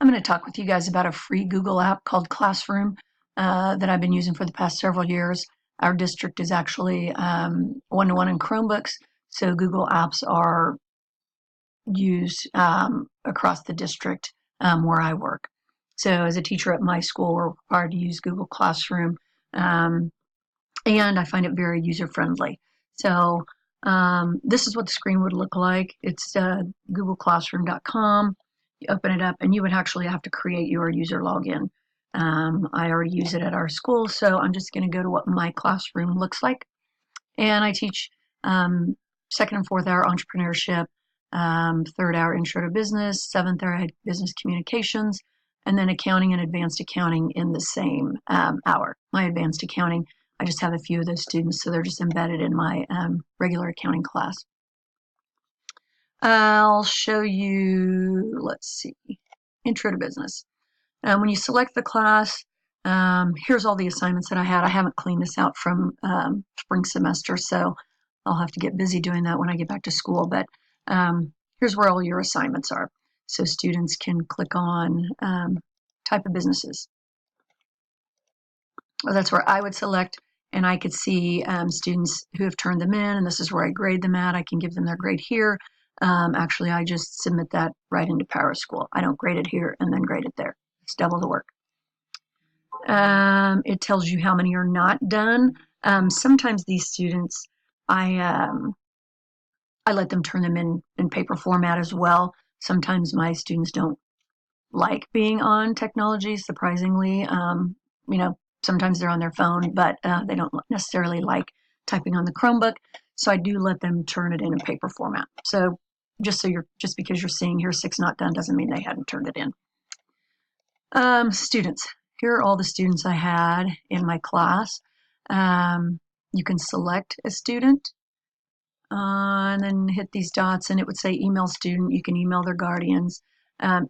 I'm going to talk with you guys about a free Google app called Classroom that I've been using for the past several years. Our district is actually one-to-one in Chromebooks, so Google Apps are used across the district where I work. So as a teacher at my school, we're required to use Google Classroom, and I find it very user-friendly. So this is what the screen would look like. It's googleclassroom.com. You open it up, and you would actually have to create your user login. I already use it at our school, so I'm just going to go to what my classroom looks like. And I teach second and fourth hour entrepreneurship, third hour intro to business, seventh hour business communications, and then accounting and advanced accounting in the same hour. My advanced accounting, I just have a few of those students, so they're just embedded in my regular accounting class. I'll show you, let's see, intro to business. When you select the class, here's all the assignments that I had. I haven't cleaned this out from spring semester, so I'll have to get busy doing that when I get back to school. But here's where all your assignments are. So students can click on type of businesses. Well, that's where I would select, and I could see students who have turned them in, and this is where I grade them at. I can give them their grade here. Actually, I just submit that right into PowerSchool. I don't grade it here and then grade it there. It's double the work. It tells you how many are not done. Sometimes these students, I let them turn them in paper format as well. Sometimes my students don't like being on technology, surprisingly. Sometimes they're on their phone, but they don't necessarily like typing on the Chromebook. So I do let them turn it in paper format. So just because you're seeing here 6 not done doesn't mean they hadn't turned it in. Students. Here are all the students I had in my class. You can select a student and then hit these dots, and it would say email student. You can email their guardians.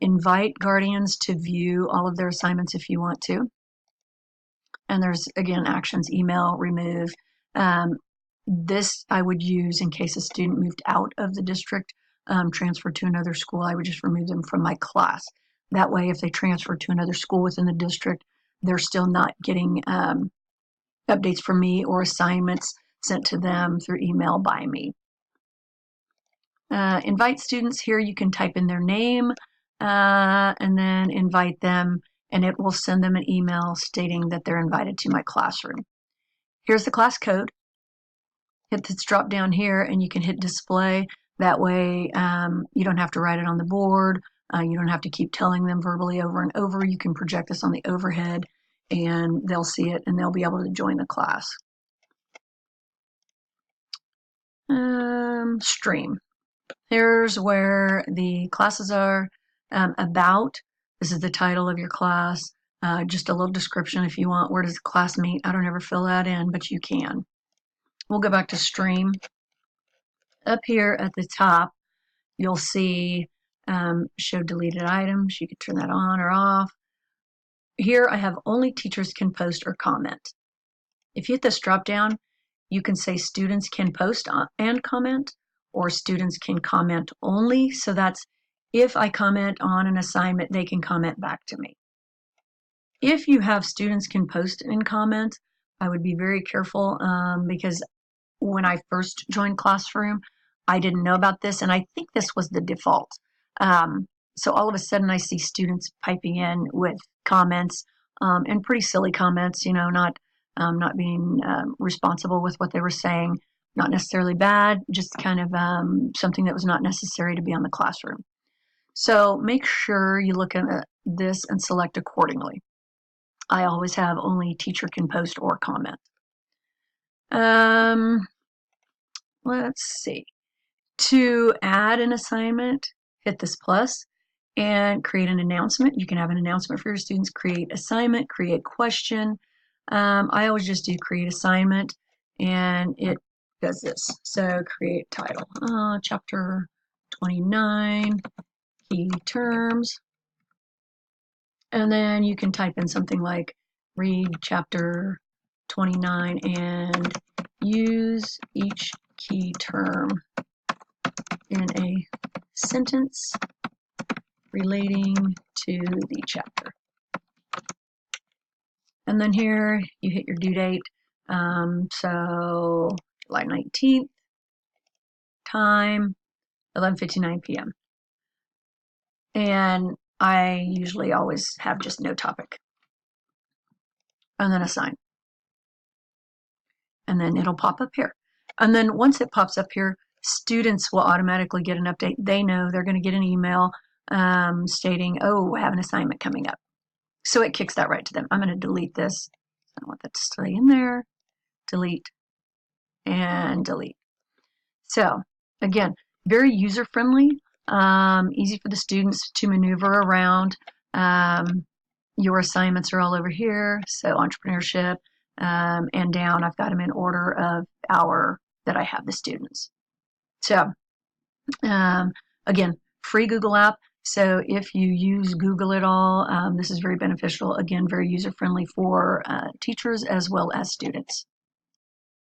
Invite guardians to view all of their assignments if you want to. And there's, again, actions, email, remove. This I would use in case a student moved out of the district, transferred to another school. I would just remove them from my class. That way, if they transfer to another school within the district, they're still not getting updates from me or assignments sent to them through email by me. Invite students. Here you can type in their name and then invite them, and it will send them an email stating that they're invited to my classroom. Here's the class code. Hit this drop down here, and you can hit display. That way you don't have to write it on the board. You don't have to keep telling them verbally over and over. You can project this on the overhead, and they'll see it, and they'll be able to join the class. Stream. Here's where the classes are. About. This is the title of your class. Just a little description if you want. Where does the class meet? I don't ever fill that in, but you can. We'll go back to stream. Up here at the top, you'll see show deleted items. You can turn that on or off. Here I have only teachers can post or comment. If you hit this drop down, you can say students can post and comment, or students can comment only. So that's if I comment on an assignment, they can comment back to me. If you have students can post and comment, I would be very careful because when I first joined Classroom, I didn't know about this, and I think this was the default. So all of a sudden I see students piping in with comments and pretty silly comments, not being responsible with what they were saying, not necessarily bad, just kind of something that was not necessary to be on the classroom. So make sure you look at this and select accordingly. I always have only teacher can post or comment. Let's see. To add an assignment, hit this plus and create an announcement. You can have an announcement for your students, create assignment, create question. I always just do create assignment, and it does this. So create title, chapter 29, key terms. And then you can type in something like read chapter 29 and use each key term in a sentence. relating to the chapter. And then here you hit your due date. So July 19th, time 11:59 p.m. And I usually always have just no topic. And then assign. And then it'll pop up here. And then once it pops up here, students will automatically get an update. They know they're going to get an email stating, oh, I have an assignment coming up. So it kicks that right to them. I'm going to delete this. I don't want that to stay in there. Delete and delete. So again, very user-friendly, easy for the students to maneuver around. Your assignments are all over here. So entrepreneurship and down, I've got them in order of hour that I have the students. So again, free Google app. So if you use Google at all, this is very beneficial. Again, very user-friendly for teachers as well as students.